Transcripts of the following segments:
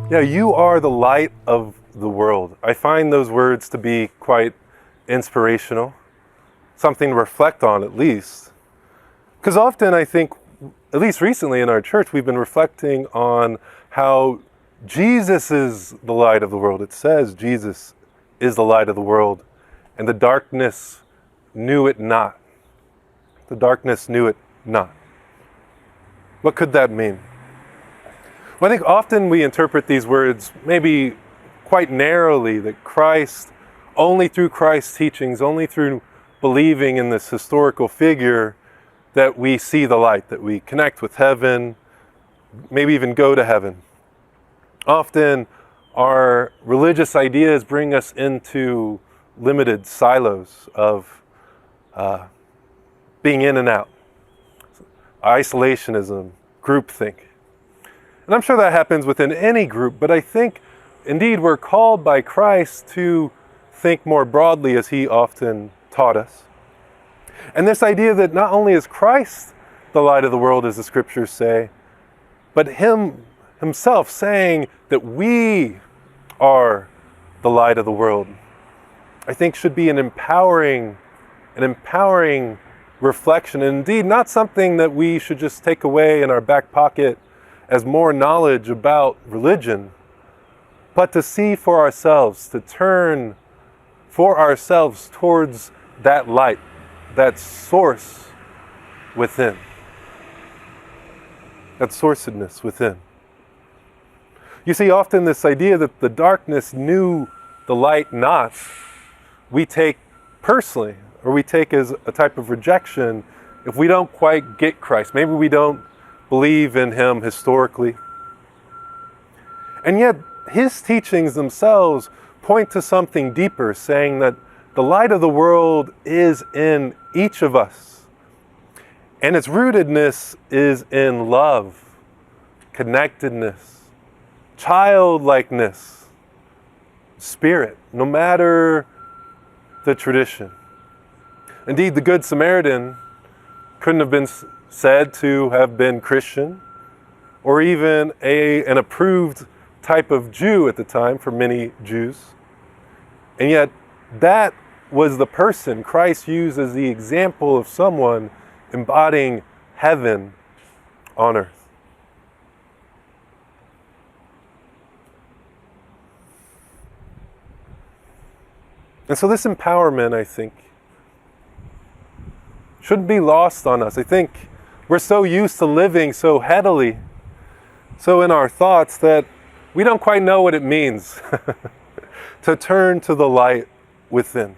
Yeah, you are the light of the world. I find those words to be quite inspirational, something to reflect on at least. Because often I think, at least recently in our church, we've been reflecting on how Jesus is the light of the world. It says Jesus is the light of the world, and the darkness knew it not. The darkness knew it not. What could that mean? Well, I think often we interpret these words maybe quite narrowly, that Christ, only through Christ's teachings, only through believing in this historical figure, that we see the light, that we connect with heaven, maybe even go to heaven. Often our religious ideas bring us into limited silos of being in and out, isolationism, groupthink. And I'm sure that happens within any group, but I think indeed we're called by Christ to think more broadly, as he often taught us. And this idea that not only is Christ the light of the world, as the scriptures say, but himself saying that we are the light of the world, I think should be an empowering reflection, and indeed not something that we should just take away in our back pocket as more knowledge about religion, but to see for ourselves, to turn for ourselves towards that light, that source within, that sourcedness within. You see, often this idea that the darkness knew the light not, we take personally, or we take as a type of rejection if we don't quite get Christ. Maybe we don't believe in him historically. And yet, his teachings themselves point to something deeper, saying that the light of the world is in each of us. And its rootedness is in love, connectedness, childlikeness, spirit, no matter the tradition. Indeed, the Good Samaritan couldn't have been said to have been Christian, or even an approved type of Jew at the time for many Jews. And yet, that was the person Christ used as the example of someone embodying heaven on earth. And so this empowerment, I think, shouldn't be lost on us. I think we're so used to living so headily, so in our thoughts, that we don't quite know what it means to turn to the light within.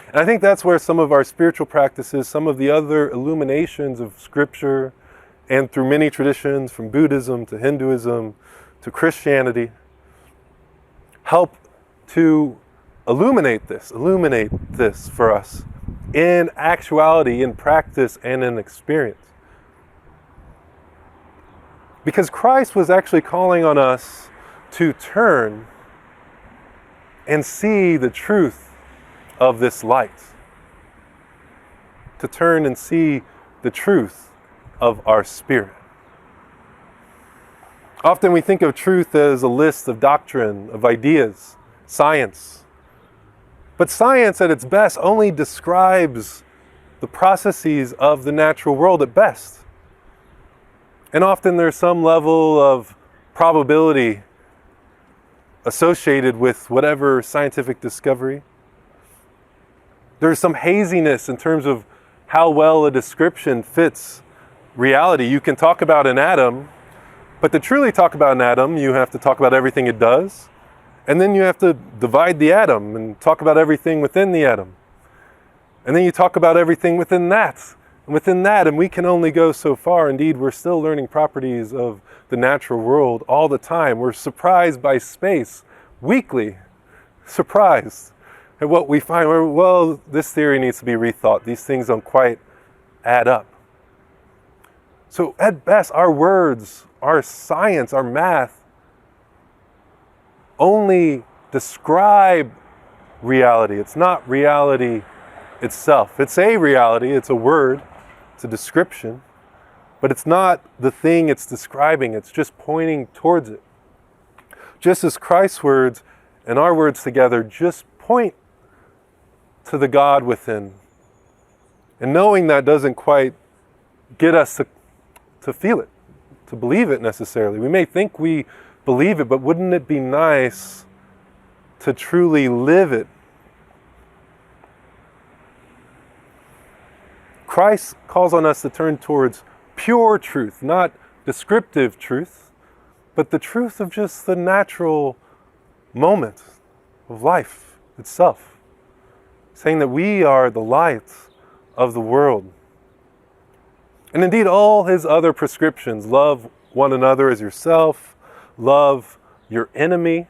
And I think that's where some of our spiritual practices, some of the other illuminations of Scripture, and through many traditions, from Buddhism to Hinduism to Christianity, help to illuminate this for us in actuality, in practice, and in experience. Because Christ was actually calling on us to turn and see the truth of this light. To turn and see the truth of our spirit. Often we think of truth as a list of doctrine, of ideas, science. But science at its best only describes the processes of the natural world at best. And often there's some level of probability associated with whatever scientific discovery. There's some haziness in terms of how well a description fits reality. You can talk about an atom, but to truly talk about an atom, you have to talk about everything it does. And then you have to divide the atom and talk about everything within the atom. And then you talk about everything within that. And within that, and we can only go so far. Indeed, we're still learning properties of the natural world all the time. We're surprised by space, weekly surprised at what we find. Well, this theory needs to be rethought. These things don't quite add up. So at best, our words, our science, our math, only describe reality. It's not reality itself. It's a reality, it's a word, it's a description, but it's not the thing it's describing, it's just pointing towards it. just as Christ's words and our words together just point to the God within. And knowing that doesn't quite get us to feel it, to believe it necessarily. We may think we believe it, but wouldn't it be nice to truly live it? Christ calls on us to turn towards pure truth, not descriptive truth, but the truth of just the natural moment of life itself, saying that we are the light of the world. And indeed, all his other prescriptions, love one another as yourself, love your enemy,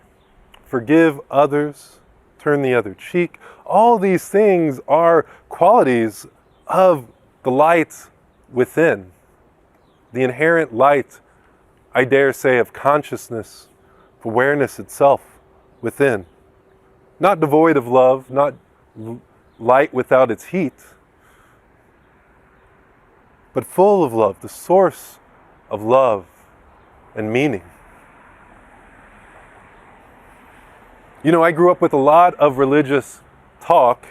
forgive others, turn the other cheek, all these things are qualities of the light within, the inherent light, I dare say, of consciousness, of awareness itself within. Not devoid of love, not light without its heat, but full of love, the source of love and meaning. You know, I grew up with a lot of religious talk,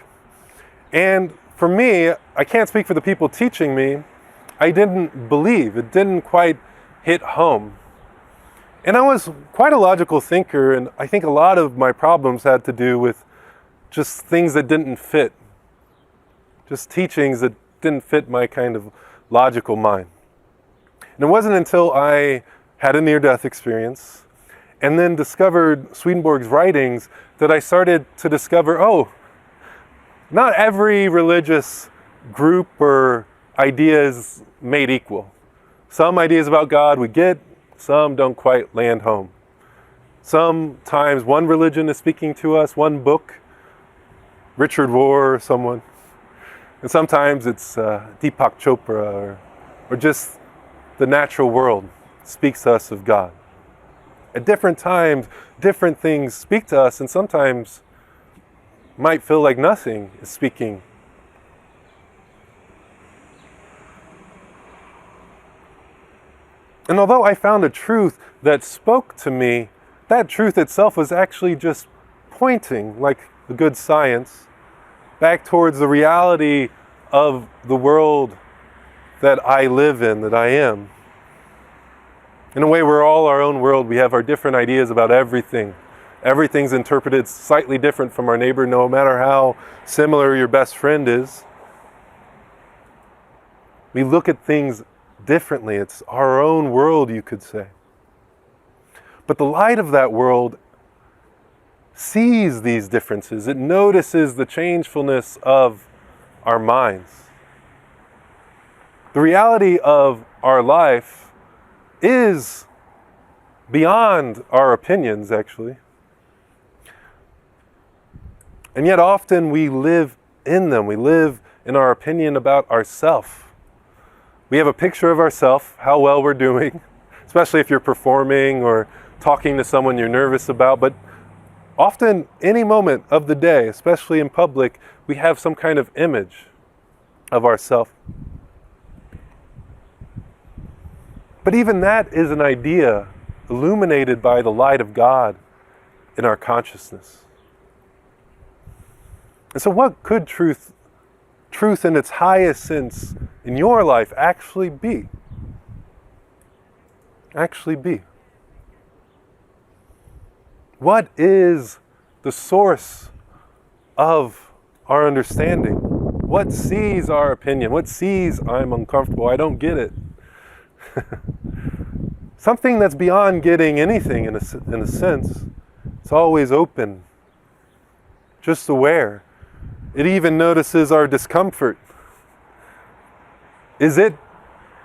and for me, I can't speak for the people teaching me, I didn't believe. It didn't quite hit home. And I was quite a logical thinker, and I think a lot of my problems had to do with just things that didn't fit. Just teachings that didn't fit my kind of logical mind. And it wasn't until I had a near-death experience and then discovered Swedenborg's writings that I started to discover, oh, not every religious group or idea is made equal. Some ideas about God we get, some don't quite land home. Sometimes one religion is speaking to us, one book, Richard Rohr or someone, and sometimes it's Deepak Chopra or just the natural world speaks to us of God. At different times, different things speak to us, and sometimes might feel like nothing is speaking. And although I found a truth that spoke to me, that truth itself was actually just pointing, like the good science, back towards the reality of the world that I live in, that I am. In a way, we're all our own world. We have our different ideas about everything. Everything's interpreted slightly different from our neighbor, no matter how similar your best friend is. We look at things differently. It's our own world, you could say. But the light of that world sees these differences. It notices the changefulness of our minds. The reality of our life is beyond our opinions, actually. And yet often we live in them. We live in our opinion about ourselves. We have a picture of ourselves, how well we're doing, especially if you're performing or talking to someone you're nervous about. But often, any moment of the day, especially in public, we have some kind of image of ourselves. But even that is an idea illuminated by the light of God in our consciousness. And so what could truth in its highest sense in your life actually be? Actually be? What is the source of our understanding? What sees our opinion? What sees I'm uncomfortable, I don't get it? Something that's beyond getting anything in a sense. It's always open, just aware. It even notices our discomfort. Is it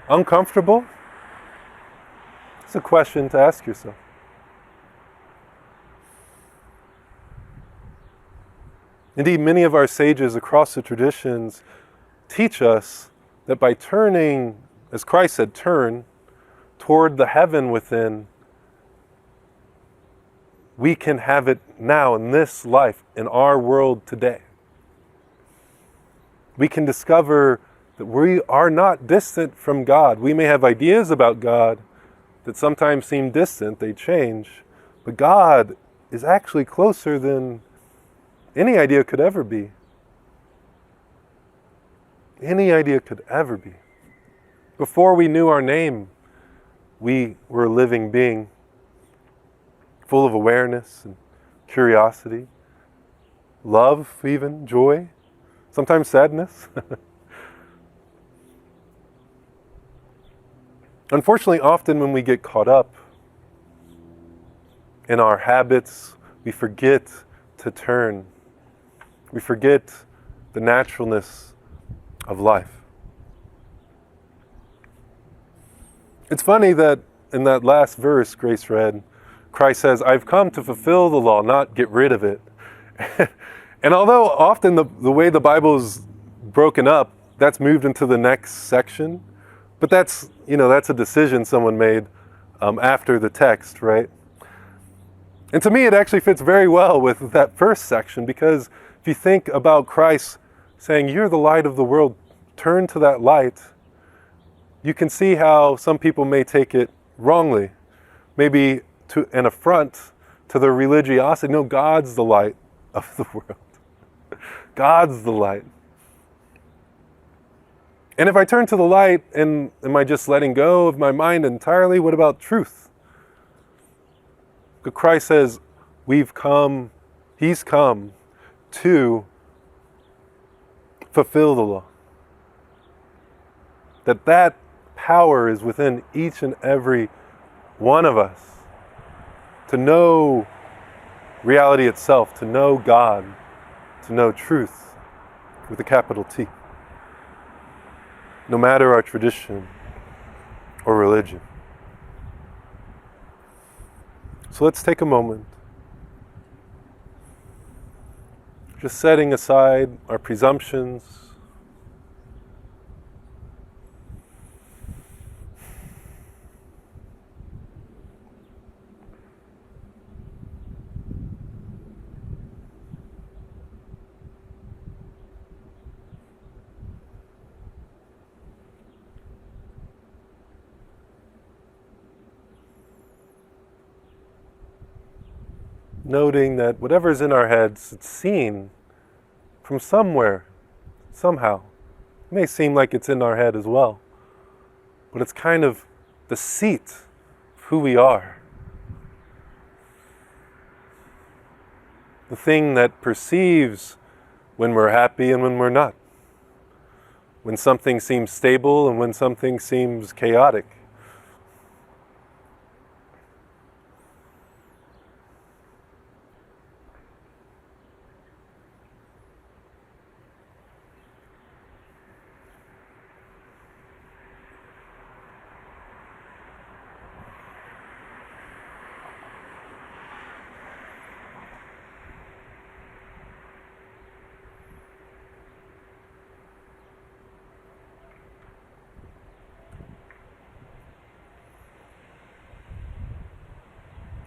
uncomfortable? It's a question to ask yourself. Indeed, many of our sages across the traditions teach us that by turning, as Christ said, turn toward the heaven within, we can have it now in this life, in our world today. We can discover that we are not distant from God. We may have ideas about God that sometimes seem distant, they change, But God is actually closer than any idea could ever be. Any idea could ever be. Before we knew our name, we were a living being, full of awareness and curiosity, love even, joy, sometimes sadness. Unfortunately, often when we get caught up in our habits, we forget to turn. We forget the naturalness of life. It's funny that in that last verse Grace read, Christ says, I've come to fulfill the law, not get rid of it. And although often the way the Bible is broken up, that's moved into the next section, but that's a decision someone made after the text, right? And to me, it actually fits very well with that first section, because if you think about Christ saying, you're the light of the world, turn to that light, you can see how some people may take it wrongly, maybe to an affront to their religiosity. No, God's the light of the world. God's the light. And if I turn to the light, and am I just letting go of my mind entirely? What about truth? But Christ says, He's come to fulfill the law. That power is within each and every one of us to know reality itself, to know God, to know truth with a capital T. No matter our tradition or religion. So let's take a moment, just setting aside our presumptions, noting that whatever's in our heads, it's seen from somewhere, somehow. It may seem like it's in our head as well, but it's kind of the seat of who we are. The thing that perceives when we're happy and when we're not. When something seems stable and when something seems chaotic.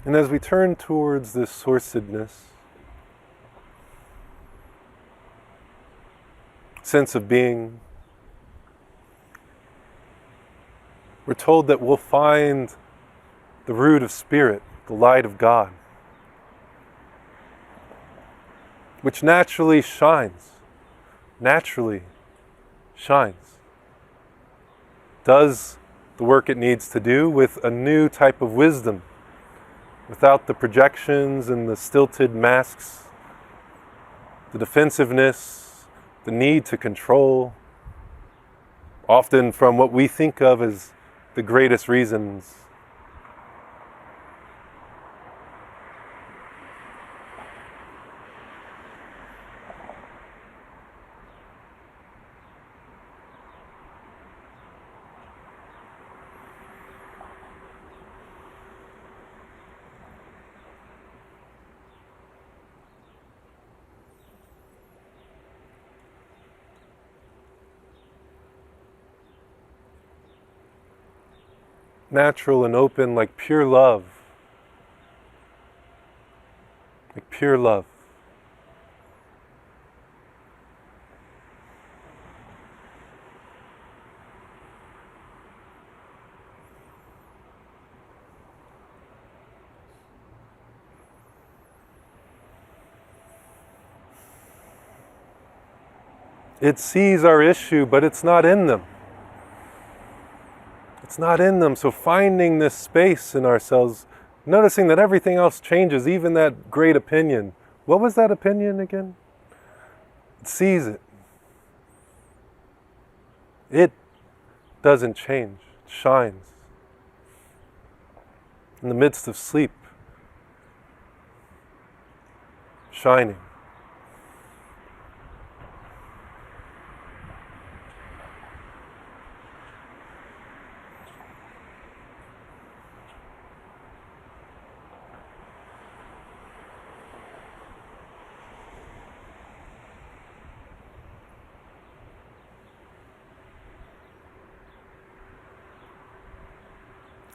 And as we turn towards this sourcedness, sense of being, we're told that we'll find the root of spirit, the light of God, which naturally shines, does the work it needs to do with a new type of wisdom, without the projections and the stilted masks, the defensiveness, the need to control, often from what we think of as the greatest reasons. Natural and open, like pure love. Like pure love. It sees our issue, but it's not in them. It's not in them. So finding this space in ourselves, noticing that everything else changes, even that great opinion. What was that opinion again? It sees it. It doesn't change. It shines. In the midst of sleep. Shining.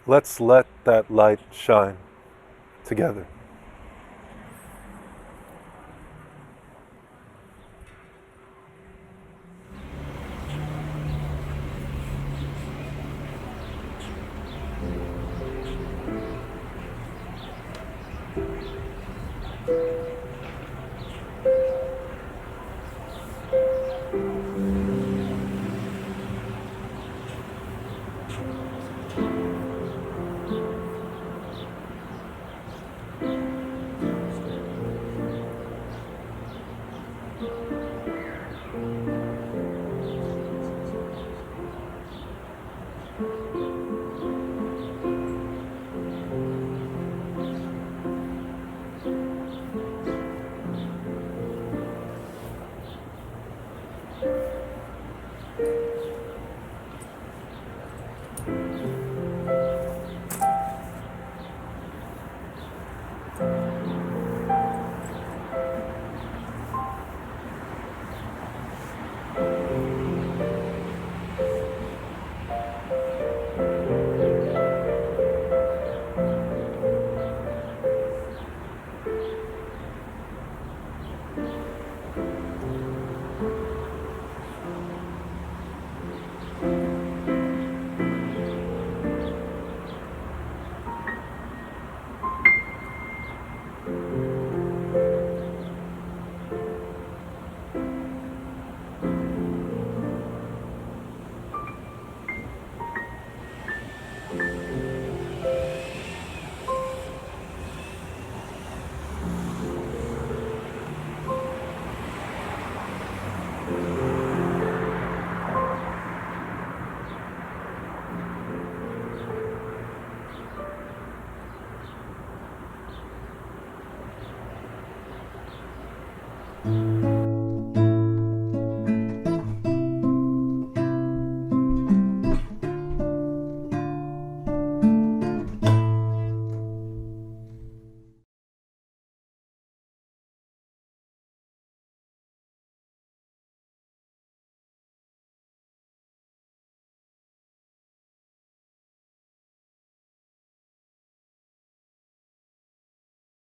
Let's let that light shine together.